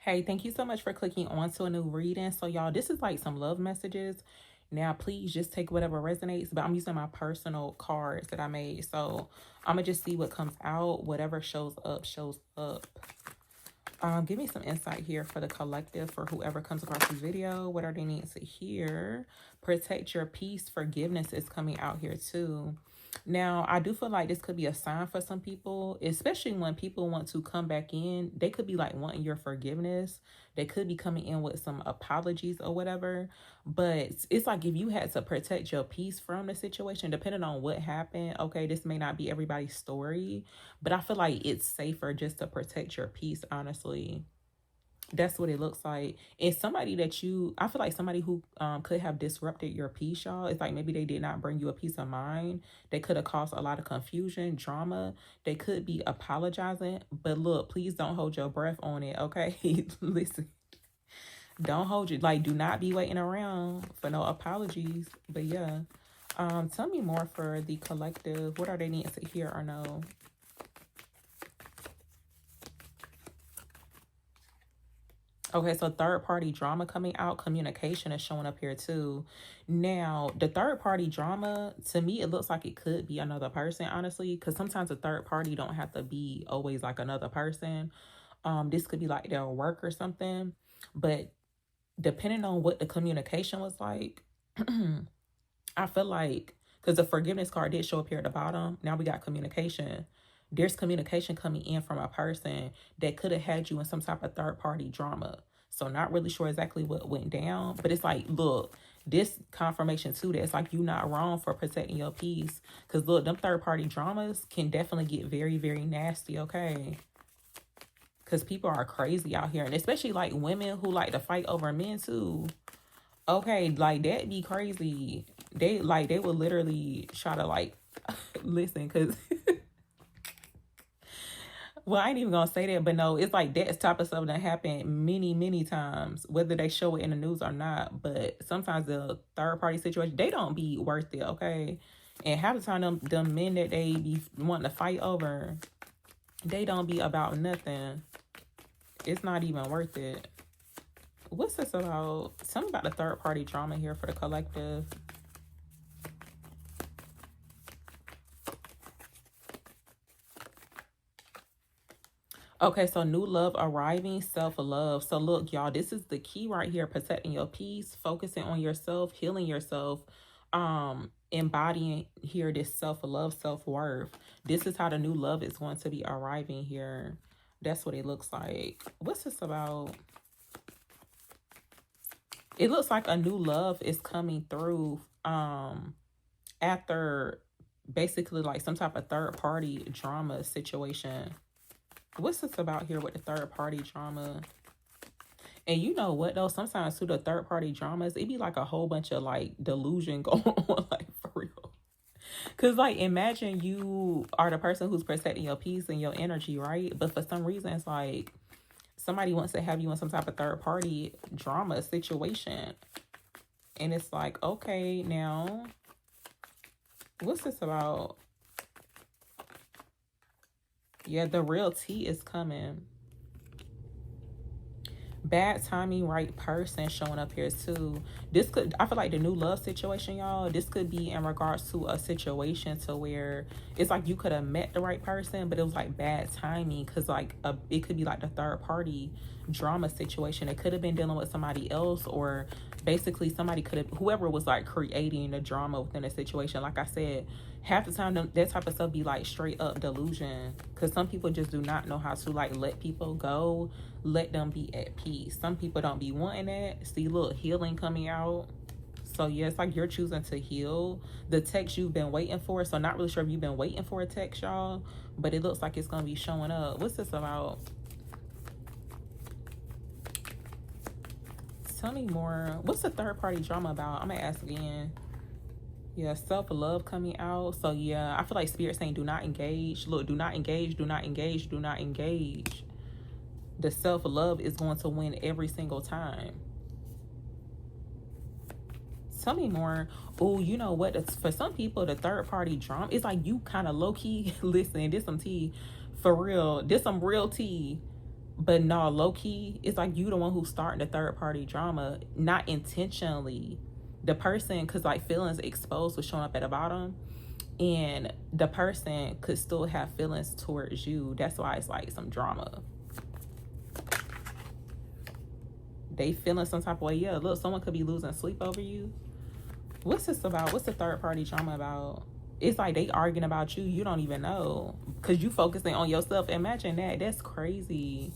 Hey, thank you so much for clicking on to a new reading. So, y'all, this is like some love messages. Now, please just take whatever resonates, but I'm using my personal cards that I made. So, I'm going to just see what comes out. Whatever shows up, shows up. Give me some insight here for the collective, for whoever comes across this video. What are they needing to hear? Protect your peace. Forgiveness is coming out here too. Now, I do feel like this could be a sign for some people, especially when people want to come back in. They could be like wanting your forgiveness. They could be coming in with some apologies or whatever. But it's like if you had to protect your peace from the situation, depending on what happened, okay, this may not be everybody's story, but I feel like it's safer just to protect your peace, honestly. That's what it looks like. It's somebody that I feel like somebody who could have disrupted your peace, y'all. It's like maybe they did not bring you a peace of mind. They could have caused a lot of confusion, drama. They could be apologizing. But look, please don't hold your breath on it, okay? Listen, don't hold you. Like, do not be waiting around for no apologies. But yeah, tell me more for the collective. What are they needing to hear or know? Okay, so third party drama coming out, communication is showing up here too. Now, the third party drama, to me, it looks like it could be another person, honestly, because sometimes a third party don't have to be always like another person. This could be like their work or something, but depending on what the communication was like, I feel like, because the forgiveness card did show up here at the bottom, now we got communication. There's communication coming in from a person that could have had you in some type of third party drama. So not really sure exactly what went down, but it's like, look, this confirmation too, that it's like you not wrong for protecting your peace. Because look, them third party dramas can definitely get very, very nasty, okay? Because people are crazy out here. And especially like women who like to fight over men too. Okay, like that'd be crazy. They would literally try to like listen, because well, I ain't even gonna say that, but no, it's like that type of stuff that happened many, many times, whether they show it in the news or not. But sometimes the third party situation, they don't be worth it, okay? And half the time them men that they be wanting to fight over, they don't be about nothing. It's not even worth it. What's this about? Something about the third party drama here for the collective. Okay, so new love arriving, self-love. So look, y'all, this is the key right here: protecting your peace, focusing on yourself, healing yourself, embodying here this self-love, self-worth. This is how the new love is going to be arriving here. That's what it looks like. What's this about? It looks like a new love is coming through after basically like some type of third party drama situation. What's this about here with the third party drama? And you know what though? Sometimes through the third party dramas, it be like a whole bunch of like delusion going on, like for real. Cause like imagine you are the person who's protecting your peace and your energy, right? But for some reason it's like somebody wants to have you in some type of third party drama situation. And it's like, okay, now what's this about? Yeah, the real tea is coming. Bad timing, right person showing up here too. This could, I feel like the new love situation, y'all, this could be in regards to a situation to where it's like you could have met the right person, but it was like bad timing, because like it could be like the third party drama situation. It could have been dealing with somebody else, or basically somebody could have, whoever was like creating the drama within a situation. Like I said, half the time that type of stuff be like straight up delusion, because some people just do not know how to like let people go, let them be at peace. Some people don't be wanting that. See, look, healing coming out. So yeah, it's like you're choosing to heal the text you've been waiting for. So not really sure if you've been waiting for a text, y'all, but it looks like it's gonna be showing up. What's this about? Tell me more. What's the third party drama about? I'm gonna ask again. Yeah, self-love coming out. So yeah, I feel like spirit saying do not engage. Look, do not engage, do not engage, do not engage. The self-love is going to win every single time. Tell me more. Oh, you know what? It's, for some people, the third party drama, it's like you kind of low-key, listen, this some tea. For real. This some real tea. But no, low-key, it's like you the one who's starting the third party drama, not intentionally. The person, because like feelings exposed was showing up at the bottom, and the person could still have feelings towards you. That's why it's like some drama. They feeling some type of way. Yeah, look, someone could be losing sleep over you. What's this about? What's the third party drama about? It's like they arguing about you. You don't even know because you focusing on yourself. Imagine that. That's crazy.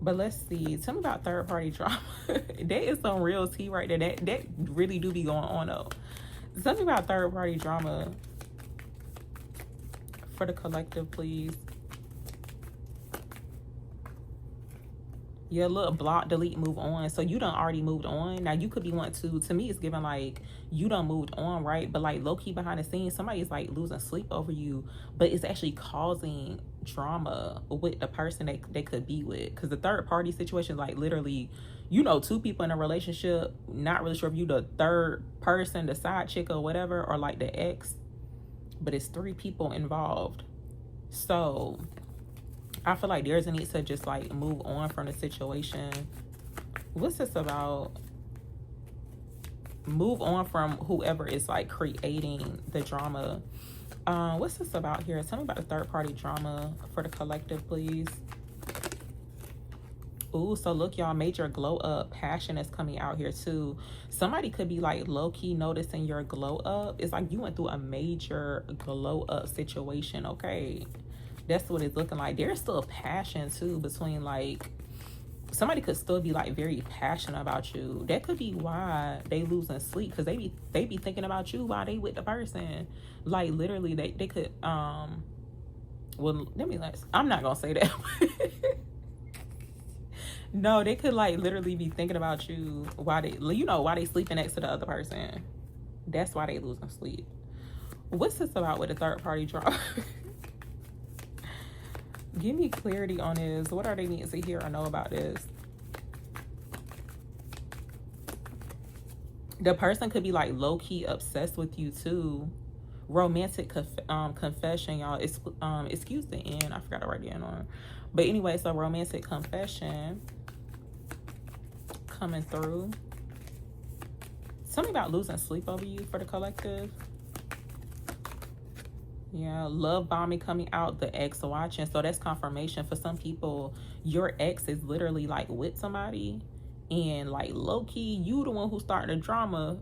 But let's see. Tell me about third party drama. That is some real tea right there. That really do be going on though. Tell me about third party drama for the collective, please. Yeah, look, block, delete, move on. So you done already moved on. Now you could be one to me it's giving like you done moved on, right? But like low-key behind the scenes, somebody's like losing sleep over you, but it's actually causing drama with the person they could be with. Because the third party situation, like literally, you know, two people in a relationship, not really sure if you the third person, the side chick or whatever, or like the ex, but it's three people involved. So I feel like there's a need to just like move on from the situation. What's this about? Move on from whoever is like creating the drama. What's this about here? Tell me about the third party drama for the collective, please. Ooh, so look, y'all, major glow up. Passion is coming out here too. Somebody could be like low-key noticing your glow up. It's like you went through a major glow up situation, okay? That's what it's looking like. There's still passion too between like somebody could still be like very passionate about you. That could be why they losing sleep, because they be thinking about you while they with the person. Like literally they could well, let me I'm not gonna say that. No, they could like literally be thinking about you while they sleeping next to the other person. That's why they losing sleep. What's this about with the third party drama? Give me clarity on this. What are they needing to hear or know about this? The person could be like low-key obsessed with you too. Romantic confession, y'all. It's excuse the end. I forgot to write the end on. But anyway, so romantic confession coming through. Something about losing sleep over you for the collective. Yeah, love bombing coming out, the ex watching. So that's confirmation for some people. Your ex is literally like with somebody, and like low-key, you the one who's starting the drama,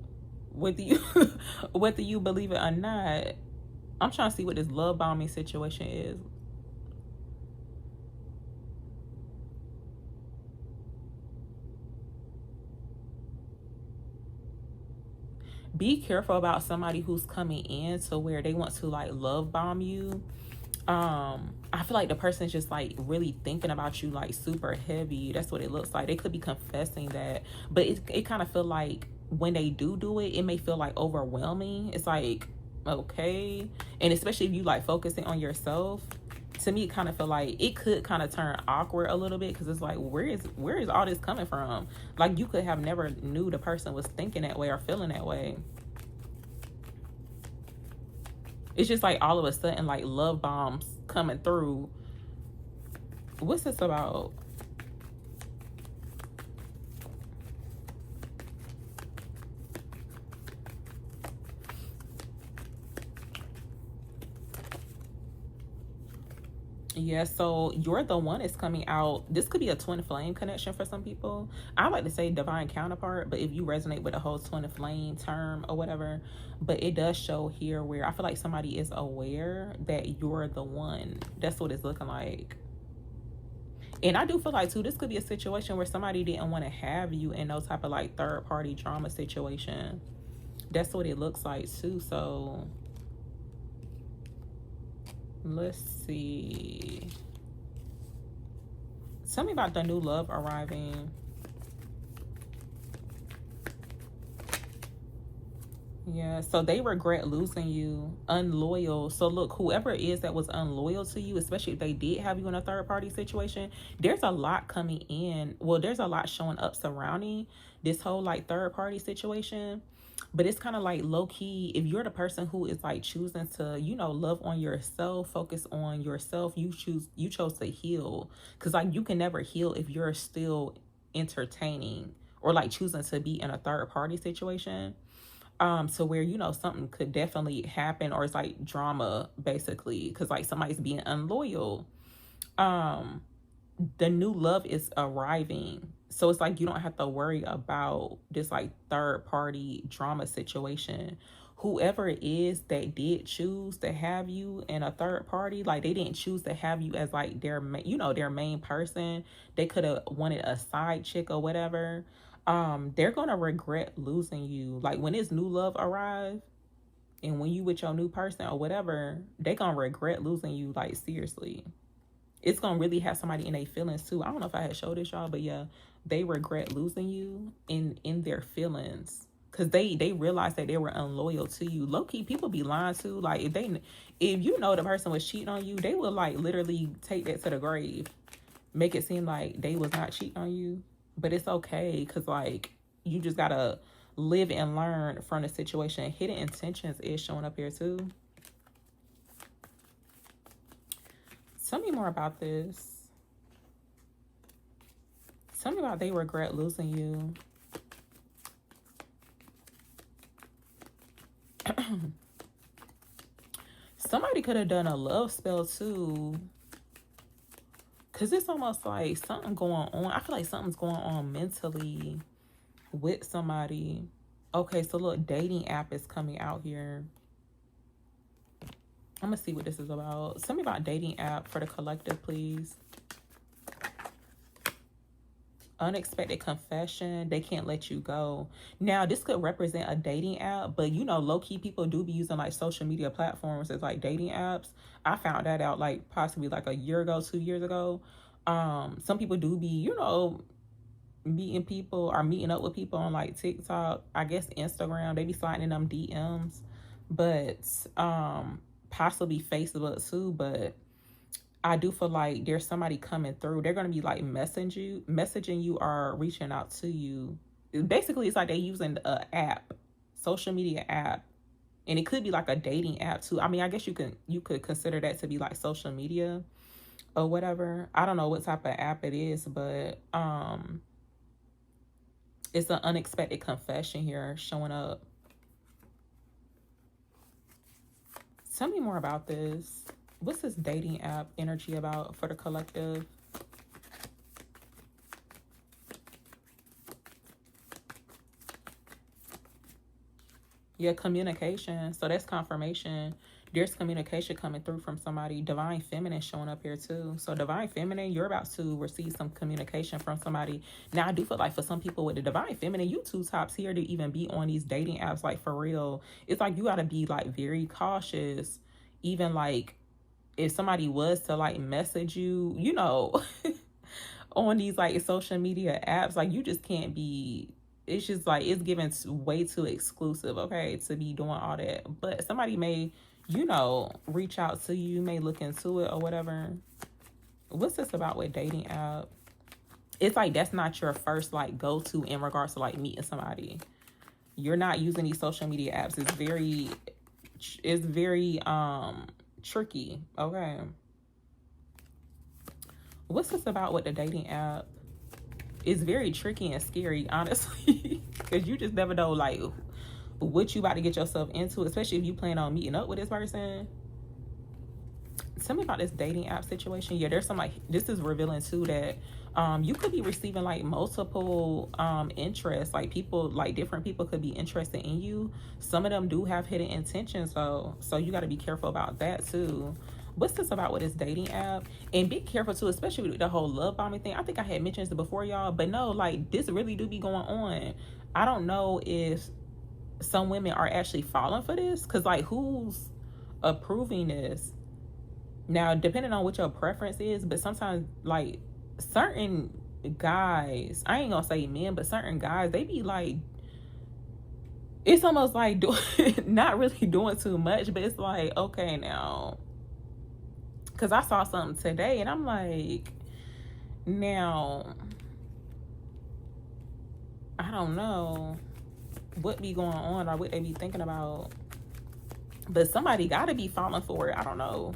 whether you believe it or not. I'm trying to see what this love bombing situation is. Be careful about somebody who's coming in to where they want to like love bomb you. I feel like the person's just like really thinking about you like super heavy. That's what it looks like. They could be confessing that, but it kind of feel like when they do it, it may feel like overwhelming. It's like, okay. And especially if you like focusing on yourself, to me it kind of feel like it could kind of turn awkward a little bit, because it's like, where is all this coming from? Like you could have never knew the person was thinking that way or feeling that way. It's just like all of a sudden like love bombs coming through. What's this about? Yeah, so you're the one is coming out. This could be a twin flame connection for some people. I like to say divine counterpart, but if you resonate with the whole twin flame term or whatever, but it does show here where I feel like somebody is aware that you're the one. That's what it's looking like. And I do feel like too, this could be a situation where somebody didn't want to have you in no type of like third party drama situation. That's what it looks like too. So let's see. Tell me about the new love arriving. Yeah, so they regret losing you. Unloyal. So look, whoever it is that was unloyal to you, especially if they did have you in a third party situation, there's a lot coming in. Well, there's a lot showing up surrounding this whole like third party situation. But it's kind of like low key, if you're the person who is like choosing to, you know, love on yourself, focus on yourself, you chose to heal. Cause like you can never heal if you're still entertaining or like choosing to be in a third party situation. To where, you know, something could definitely happen, or it's like drama basically, because like somebody's being unloyal. Um, the new love is arriving. So it's like you don't have to worry about this like third party drama situation. Whoever it is that did choose to have you in a third party, like they didn't choose to have you as like their, you know, their main person. They could have wanted a side chick or whatever. They're gonna regret losing you. Like when this new love arrives, and when you with your new person or whatever, they gonna regret losing you. Like seriously, it's gonna really have somebody in their feelings too. I don't know if I had showed this y'all, but yeah, they regret losing you in their feelings, because they realize that they were unloyal to you. Low key, people be lying too. Like if you know the person was cheating on you, they will like literally take that to the grave, make it seem like they was not cheating on you. But it's okay, because like you just gotta live and learn from the situation. Hidden intentions is showing up here too. Tell me more about this. Tell me about they regret losing you. Somebody could have done a love spell too. Because it's almost like something going on. I feel like something's going on mentally with somebody. Okay, so look, dating app is coming out here. I'm going to see what this is about. Tell me about dating app for the collective, please. Unexpected confession. They can't let you go. Now, this could represent a dating app, but you know, low-key people do be using like social media platforms as like dating apps. I found that out like possibly like a year ago, 2 years ago. Some people do be, you know, meeting people or meeting up with people on like TikTok, I guess Instagram. They be sliding in them DMs, but possibly Facebook too. But I do feel like there's somebody coming through. They're gonna be like messaging you or reaching out to you. Basically, it's like they using a app, social media app, and it could be like a dating app too. I mean, I guess you could consider that to be like social media or whatever. I don't know what type of app it is, but it's an unexpected confession here showing up. Tell me more about this. What's this dating app energy about for the collective? Yeah, communication. So that's confirmation. There's communication coming through from somebody. Divine feminine showing up here too. So divine feminine, you're about to receive some communication from somebody. Now I do feel like for some people with the divine feminine, you two tops here to even be on these dating apps, like for real. It's like you got to be like very cautious. Even like if somebody was to like message you, you know, on these like social media apps, like you just can't be, it's just like it's given way too exclusive, okay, to be doing all that. But somebody may, you know, reach out to you, may look into it or whatever. What's this about with dating app? It's like that's not your first like go-to in regards to like meeting somebody. You're not using these social media apps. It's very tricky, okay. What's this about with the dating app? It's very tricky and scary, honestly, because you just never know like what you about to get yourself into, especially if you plan on meeting up with this person. Tell me about this dating app situation. Yeah, there's some like, this is revealing too that you could be receiving like multiple interests, like people, like different people could be interested in you. Some of them do have hidden intentions though, so you got to be careful about that too. What's this about with this dating app? And be careful too, especially with the whole love bombing thing. I think I had mentioned this before, y'all, but no, like this really do be going on. I don't know if some women are actually falling for this, because like who's approving this? Now, depending on what your preference is, but sometimes like certain guys, I ain't gonna say men, but certain guys, they be like, it's almost like not really doing too much, but it's like, okay now, because I saw something today and I'm like, now I don't know, what be going on or what they be thinking about. But somebody gotta be falling for it. I don't know.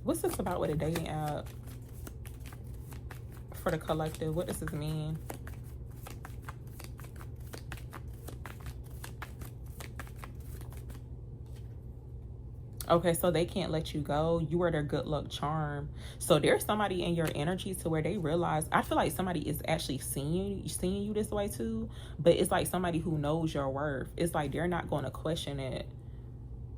What's this about with a dating app for the collective? What does this mean? Okay, so they can't let you go. You are their good luck charm. So there's somebody in your energy to where they realize, I feel like somebody is actually seeing you this way too, but it's like somebody who knows your worth. It's like they're not going to question it.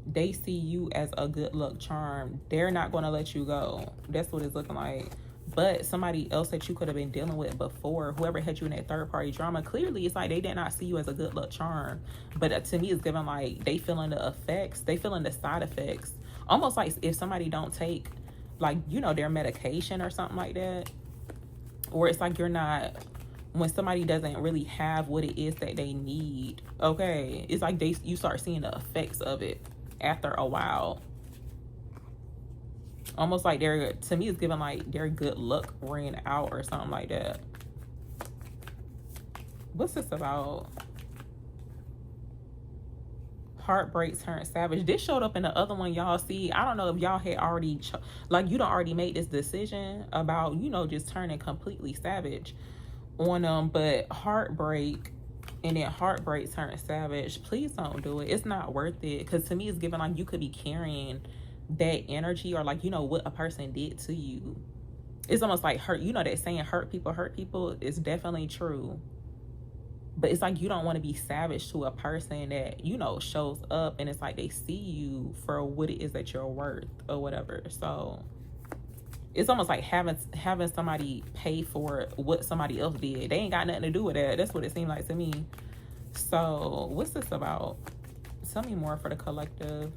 They see you as a good luck charm. They're not going to let you go. That's what it's looking like. But somebody else that you could have been dealing with before, whoever had you in that third party drama, clearly it's like they did not see you as a good luck charm. But to me, it's given like they feeling the effects, they feeling the side effects. Almost like if somebody don't take, like, you know, their medication or something like that. Or it's like you're not, when somebody doesn't really have what it is that they need, okay, it's like you start seeing the effects of it after a while. Almost like they're, to me, it's given like their good luck ran out or something like that. What's this about? Heartbreak turned savage. This showed up in the other one, y'all. See, I don't know if y'all had already, like, you done already made this decision about, you know, just turning completely savage on them. But heartbreak, and then heartbreak turned savage. Please don't do it. It's not worth it. Because to me, it's given like you could be carrying that energy, or like, you know, what a person did to you. It's almost like hurt, you know, that saying hurt people is definitely true. But it's like you don't want to be savage to a person that, you know, shows up and it's like they see you for what it is that you're worth or whatever. So it's almost like having somebody pay for what somebody else did. They ain't got nothing to do with that. That's what it seemed like to me. So what's this about? Tell me more for the collective.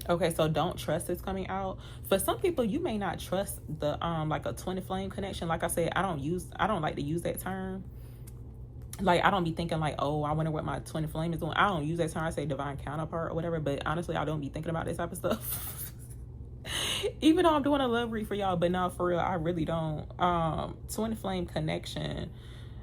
Okay, so don't trust is coming out. For some people, you may not trust the like a twin flame connection. Like I said, I don't like to use that term. Like, I don't be thinking like, oh, I wonder what my twin flame is doing. I don't use that term. I say divine counterpart or whatever. But honestly, I don't be thinking about this type of stuff. Even though I'm doing a love read for y'all, but no, for real, I really don't. Twin flame connection.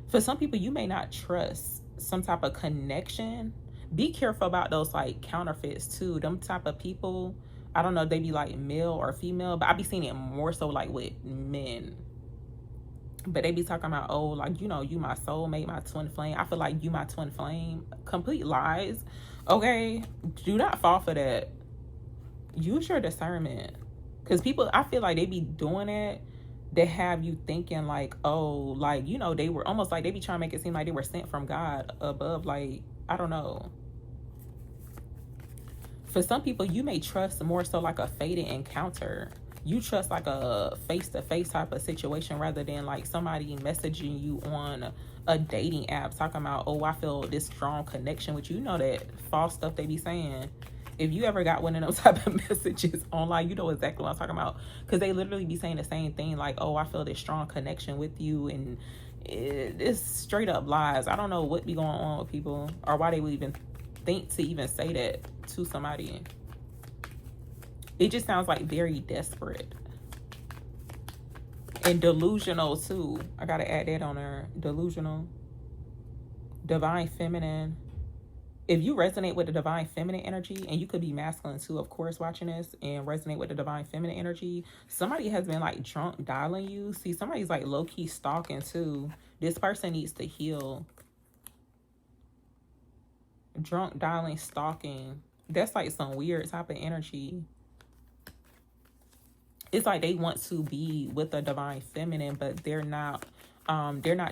For some people, you may not trust some type of connection. Be careful about those like counterfeits too. Them type of people, I don't know if they be like male or female, but I be seeing it more so like with men. But they be talking about, oh, like, you know, you my soulmate, my twin flame. I feel like you my twin flame. Complete lies. Okay, do not fall for that. Use your discernment. Because people, I feel like they be doing it. They have you thinking like, oh, like, you know, they were almost like they be trying to make it seem like they were sent from God above. Like, I don't know. For some people, you may trust more so like a fated encounter. You trust like a face-to-face type of situation rather than like somebody messaging you on a dating app talking about, oh, I feel this strong connection with you. You know that false stuff they be saying. If you ever got one of those type of messages online, you know exactly what I'm talking about. Because they literally be saying the same thing like, oh, I feel this strong connection with you. And it's straight up lies. I don't know what be going on with people or why they would even think to even say that to somebody. It just sounds like very desperate and delusional too. I gotta add that on there. Delusional. Divine feminine. If you resonate with the divine feminine energy, and you could be masculine too, of course, watching this and resonate with the divine feminine energy, somebody has been like drunk dialing you. See, somebody's like low-key stalking too. This person needs to heal. Drunk dialing, stalking. That's like some weird type of energy. It's like they want to be with the divine feminine, but they're not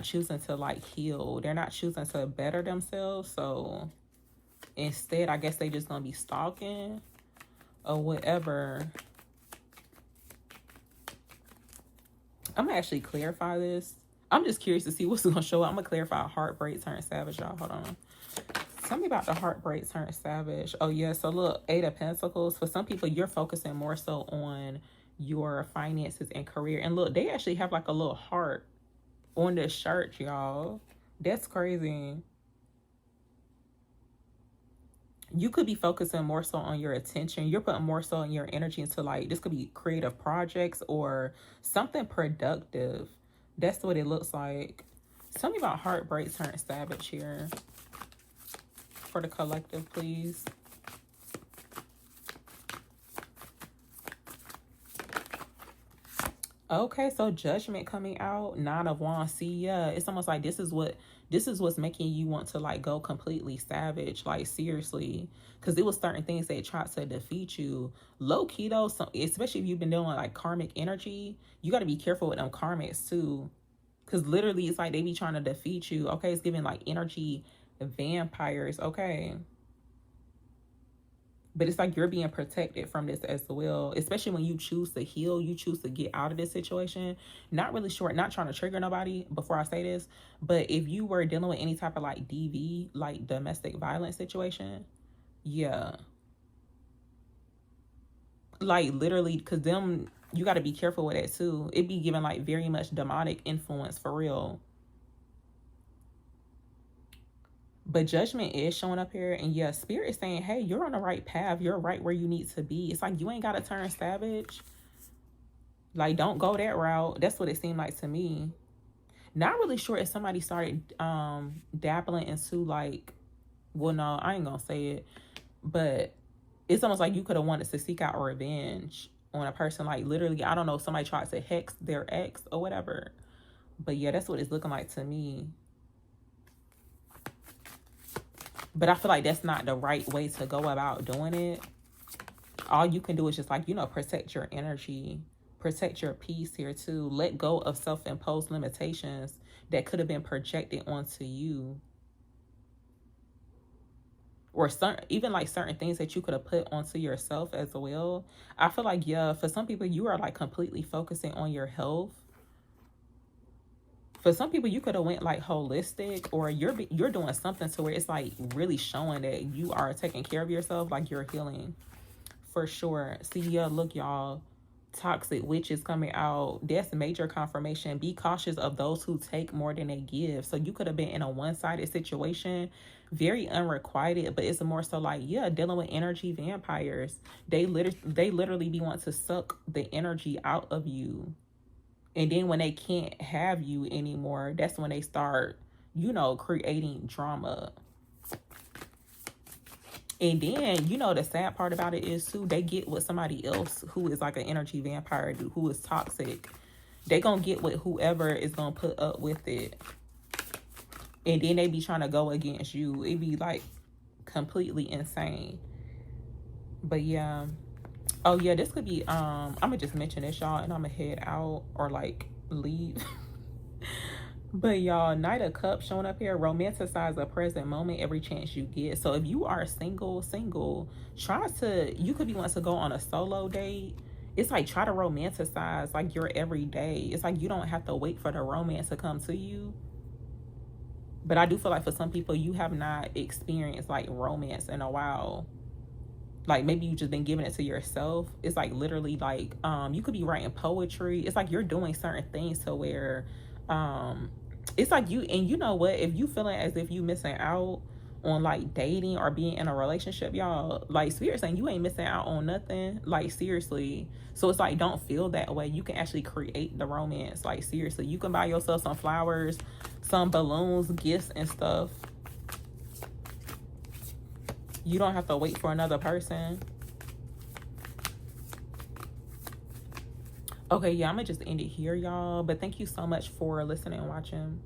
choosing to like heal. They're not choosing to better themselves. So instead, I guess they just gonna be stalking or whatever. I'm gonna actually clarify this. I'm just curious to see what's gonna show up. I'm gonna clarify heartbreak turn savage, y'all. Hold on. Tell me about the heartbreak turn savage. Oh yeah, so look, 8 of Pentacles. For some people, you're focusing more so on your finances and career. And look, they actually have like a little heart on this shirt, y'all. That's crazy. You could be focusing more so on your attention. You're putting more so in your energy into like, this could be creative projects or something productive. That's what it looks like. Tell me about heartbreak turned savage here for the collective, please. Okay, so judgment coming out, 9 of Wands. See, yeah, it's almost like this is what's making you want to like go completely savage, like seriously, because it was certain things that tried to defeat you. Low key though, especially if you've been dealing with like karmic energy, you got to be careful with them karmics too, because literally it's like they be trying to defeat you. Okay, it's giving like energy vampires. Okay. But it's like you're being protected from this as well, especially when you choose to heal, you choose to get out of this situation. Not really sure, not trying to trigger nobody before I say this, but if you were dealing with any type of like DV, like domestic violence situation, yeah, like literally, because them, you got to be careful with that too. It be given like very much demonic influence for real. But judgment is showing up here. And yeah, spirit is saying, hey, you're on the right path. You're right where you need to be. It's like you ain't got to turn savage. Like, don't go that route. That's what it seemed like to me. Not really sure if somebody started dabbling into like, well, no, I ain't gonna say it, but it's almost like you could have wanted to seek out revenge on a person. Like literally, I don't know, somebody tried to hex their ex or whatever. But yeah, that's what it's looking like to me. But I feel like that's not the right way to go about doing it. All you can do is just like, you know, protect your energy, protect your peace here too. Let go of self-imposed limitations that could have been projected onto you. Or even like certain things that you could have put onto yourself as well. I feel like, yeah, for some people, you are like completely focusing on your health. For some people, you could have went like holistic, or you're doing something to where it's like really showing that you are taking care of yourself, like you're healing for sure. See, yeah, look, y'all, toxic witches coming out. That's major confirmation. Be cautious of those who take more than they give. So you could have been in a one-sided situation, very unrequited, but it's more so like, yeah, dealing with energy vampires. They literally be wanting to suck the energy out of you. And then when they can't have you anymore, that's when they start, you know, creating drama. And then, you know, the sad part about it is too, they get with somebody else who is like an energy vampire, who is toxic. They gonna get with whoever is gonna put up with it. And then they be trying to go against you. It be like completely insane. But yeah. Oh yeah, this could be I'm gonna just mention this, y'all, and I'm gonna head out or like leave. But y'all, Knight of Cups showing up here. Romanticize the present moment every chance you get. So if you are single, try to, you could be wanting to go on a solo date. It's like, try to romanticize like your everyday. It's like you don't have to wait for the romance to come to you. But I do feel like for some people, you have not experienced like romance in a while. Like maybe you just been giving it to yourself. It's like literally like you could be writing poetry. It's like you're doing certain things to where it's like you, and you know what, if you feeling as if you missing out on like dating or being in a relationship, y'all, like spirit saying you ain't missing out on nothing, like seriously. So it's like, don't feel that way. You can actually create the romance, like seriously. You can buy yourself some flowers, some balloons, gifts and stuff. You don't have to wait for another person. Okay, yeah, I'm gonna just end it here, y'all. But thank you so much for listening and watching.